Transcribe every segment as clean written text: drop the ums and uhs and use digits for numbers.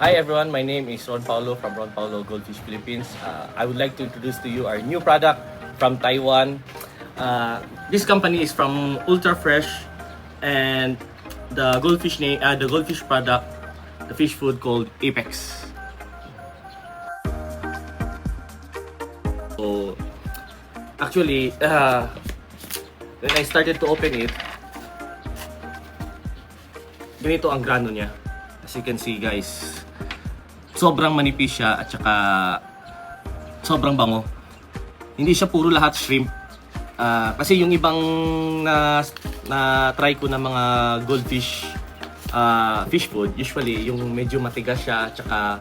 Hi everyone, my name is Ron Paulo from Ron Paulo Goldfish Philippines. I would like to introduce to you our new product from Taiwan. This company is from Ultra Fresh, and the goldfish product, the fish food called Apex. So actually, when I started to open it, ganito ang grano niya. As you can see guys, sobrang manipis siya at saka sobrang bango. Hindi siya puro lahat shrimp. Kasi yung ibang na try ko na mga goldfish fish food, usually yung medyo matigas siya at saka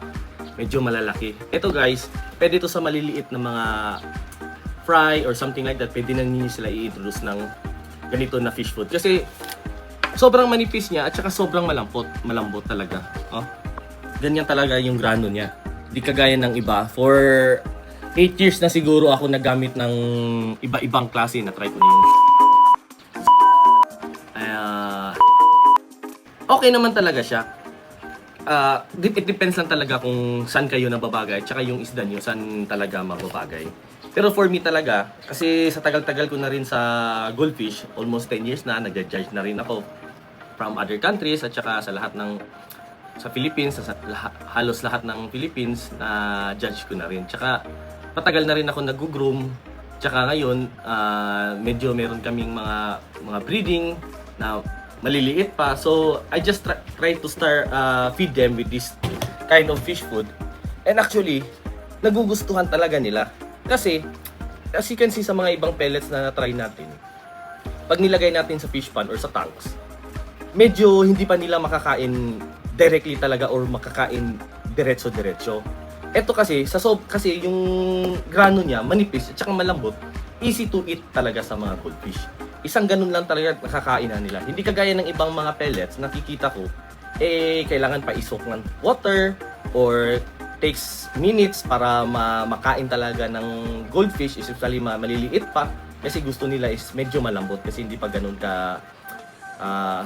medyo malalaki. Ito guys, pwede ito sa maliliit na mga fry or something like that. Pwede na ninyo sila i-introduce ng ganito na fish food. Kasi sobrang manipis niya at saka sobrang malambot talaga. Oh. Ganyan talaga yung grano niya. Di kagaya ng iba. For 8 years na siguro ako nagamit ng iba-ibang klase. Na-try ko na yung okay naman talaga siya. It depends lang talaga kung saan kayo nababagay at saka yung isda nyo saan talaga mababagay. Pero for me talaga, kasi sa tagal-tagal ko na rin sa goldfish, almost 10 years na, nag-judge na rin ako from other countries at saka sa lahat ng sa Philippines, halos lahat ng Philippines na judge ko na rin. Tsaka patagal na rin ako nag-groom. Tsaka ngayon, medyo meron kaming mga breeding na maliliit pa. So I just try to feed them with this kind of fish food. And actually, nagugustuhan talaga nila. Kasi, as you can see sa mga ibang pellets na na-try natin, pag nilagay natin sa fish pan or sa tanks, medyo hindi pa nila makakain directly talaga or makakain diretso-diretso. Ito kasi, kasi yung grano niya, manipis at saka malambot, easy to eat talaga sa mga goldfish. Isang ganun lang talaga nakakain na nila. Hindi kagaya ng ibang mga pellets, nakikita ko, kailangan pa isok ng water or takes minutes para makain talaga ng goldfish, especially maliliit pa, kasi gusto nila is medyo malambot kasi hindi pa ganun ka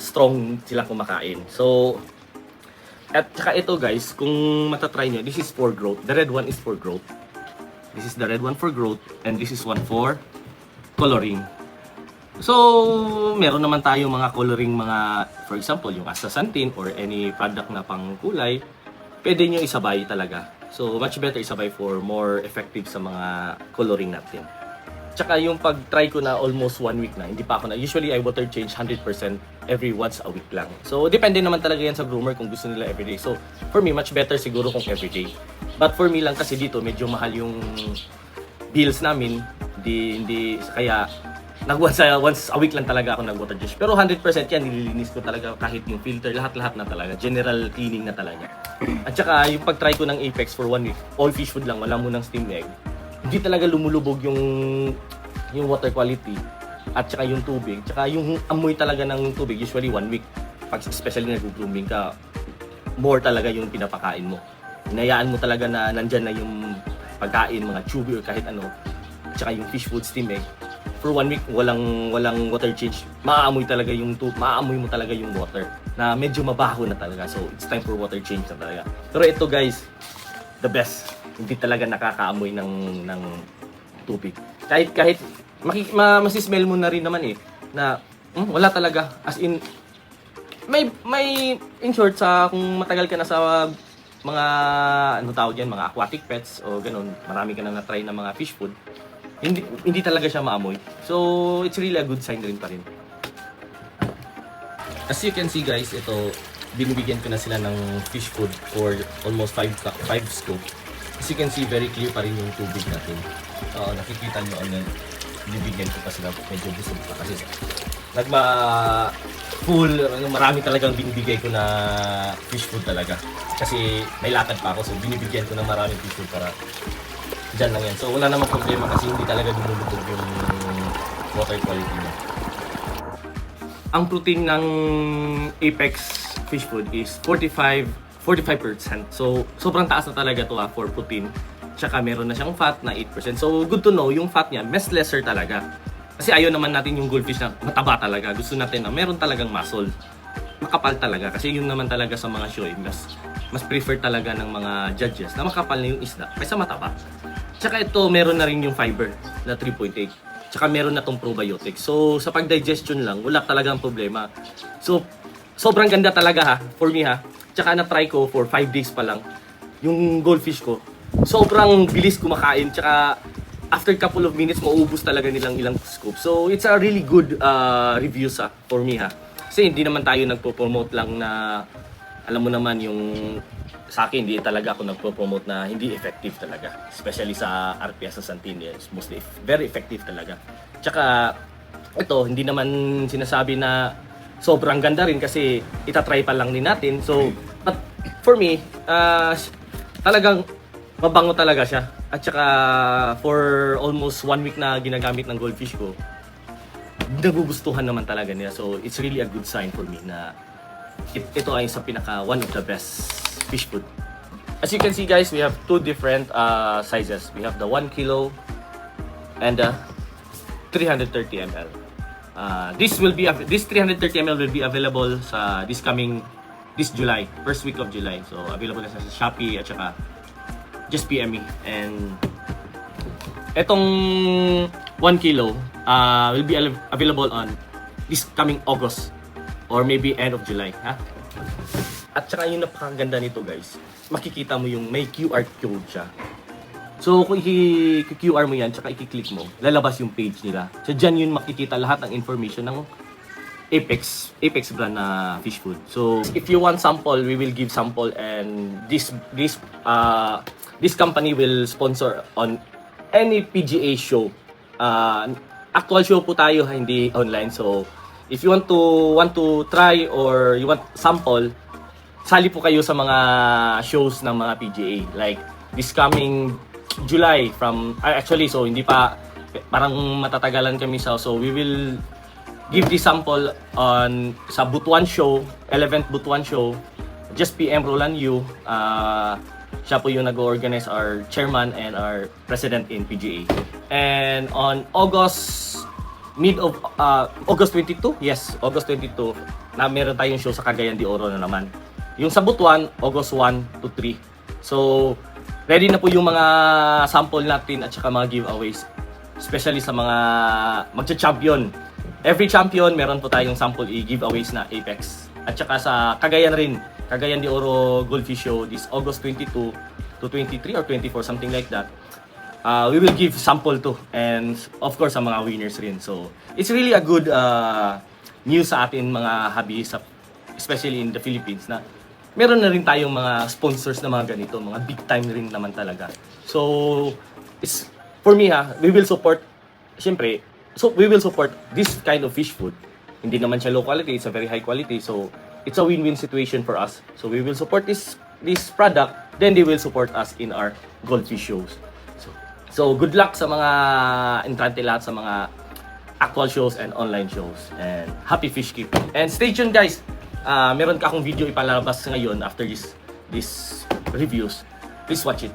strong sila kumakain. So, at saka ito guys, kung matatry nyo, this is for growth. The red one is for growth. This is the red one for growth, and this is one for coloring. So, meron naman tayo mga coloring, for example, yung astaxanthin or any product na pang kulay, pwede nyo isabay talaga. So, much better isabay for more effective sa mga coloring natin. Tsaka yung pag-try ko na almost 1 week na, hindi pa ako na. Usually, I water change 100% every once a week lang. So, depende naman talaga yan sa groomer kung gusto nila everyday. So, for me, much better siguro kung everyday. But for me lang kasi dito, medyo mahal yung bills namin. Kaya, once a week lang talaga ako nag-water change. Pero 100% yan, nililinis ko talaga kahit yung filter, lahat-lahat na talaga. General cleaning na talaga. At saka, yung pag-try ko ng Apex for 1 week, all fish food lang, wala mo ng steamed egg. Hindi talaga lumulubog yung water quality at saka yung tubig. Tsaka yung amoy talaga ng tubig, usually 1 week. Pag especially nag-grooming ka, more talaga yung pinapakain mo. Hinayaan mo talaga na nandyan na yung pagkain, mga chewy or kahit ano. Tsaka yung fish food steam egg. For 1 week, walang water change. Maamoy mo talaga yung water na medyo mabaho na talaga. So, it's time for water change na talaga. Pero ito guys, the best. Hindi talaga nakakaamoy ng tubig. Kahit masismell mo na rin naman na wala talaga. As in, may in short, kung matagal ka na sa mga mga aquatic pets o ganun, marami ka na na-try na mga fish food, hindi talaga siya maamoy. So, it's really a good sign rin pa rin. As you can see guys, ito, binibigyan ko na sila ng fish food for almost 5 scoop. As you can see, very clear pa rin yung tubig natin. Nakikita nyo, binibigyan ko pa sila, medyo busog pa kasi marami talagang binibigay ko na fish food talaga. Kasi may lakad pa ako, so binibigyan ko ng maraming fish food para dyan lang yan. So wala namang problema kasi hindi talaga lumulubog yung water quality niya. Ang protein ng Apex fish food is 45%. So, sobrang taas na talaga to for protein. Tsaka meron na siyang fat na 8%. So, good to know, yung fat niya, mas lesser talaga. Kasi ayaw naman natin yung goldfish na mataba talaga. Gusto natin na meron talagang muscle. Makapal talaga. Kasi yun naman talaga sa mga show, mas mas prefer talaga ng mga judges na makapal na yung isda kaysa mataba. Tsaka ito, meron na rin yung fiber na 3.8. Tsaka meron na tong probiotics. So, sa pag-digestion lang, wala talagang problema. So, sobrang ganda talaga ha, for me ha. Tsaka na-try ko for 5 days pa lang yung goldfish ko. Sobrang bilis kumakain. Tsaka, after couple of minutes, maubos talaga nilang ilang scoop. So, it's a really good reviews ha, for me ha. Kasi hindi naman tayo nagpo-promote lang na, alam mo naman yung sa akin, hindi talaga ako nagpo-promote na hindi effective talaga. Especially sa RPS sa Santini, it's mostly very effective talaga. Tsaka, ito, hindi naman sinasabi na sobrang ganda rin kasi itatry pa lang din natin. So, but for me, talagang mabango talaga siya. At saka, for almost 1 week na ginagamit ng goldfish ko, nagugustuhan naman talaga nila. So, it's really a good sign for me na ito ay sa pinaka one of the best fish food. As you can see guys, we have 2 different sizes. We have the 1 kilo and the 330 ml. This 330 ml will be available sa this July, first week of July. So, available na sa Shopee at saka just PM me. And etong 1 kilo will be available on this coming August or maybe end of July, ha? At saka yung napakaganda nito guys, makikita mo yung may QR code siya. So kung i-QR mo yan, tsaka i-click mo, lalabas yung page nila. So dyan yun makikita lahat ng information ng Apex brand na fish food. So if you want sample, we will give sample, and this company will sponsor on any PGA show. Actual show po tayo, hindi online. So if you want to try or you want sample, sali po kayo sa mga shows ng mga PGA. Like this coming July from actually, so hindi pa, parang matatagalan kami so we will give the sample on sa Butuan show, 11th Butuan show. Just PM Roland Yu. Siya po yung nag-organize, our chairman and our president in PGA. And on August 22, yes, August 22, na meron tayong show sa Cagayan de Oro na naman. Yung sa Butuan, August 1 to 3. So, ready na po yung mga sample natin at saka mga giveaways. Especially sa mga magcha-champion. Every champion, meron po tayong sample i-giveaways na Apex. At saka sa Cagayan rin, Cagayan de Oro Goldfish Show, this August 22 to 23 or 24, something like that. We will give sample too, and of course sa mga winners rin. So, it's really a good news sa atin mga hobbyists, especially in the Philippines, na meron na rin tayong mga sponsors na mga ganito, mga big time rin naman talaga. So, it's, for me we will support, syempre, so we will support this kind of fish food. Hindi naman siya low quality, it's a very high quality, so it's a win-win situation for us. So we will support this product, then they will support us in our goldfish shows. So good luck sa mga entrante lahat sa mga actual shows and online shows. And happy fish keep. And stay tuned guys. Meron ka akong video ipalabas ngayon after this reviews. Please watch it.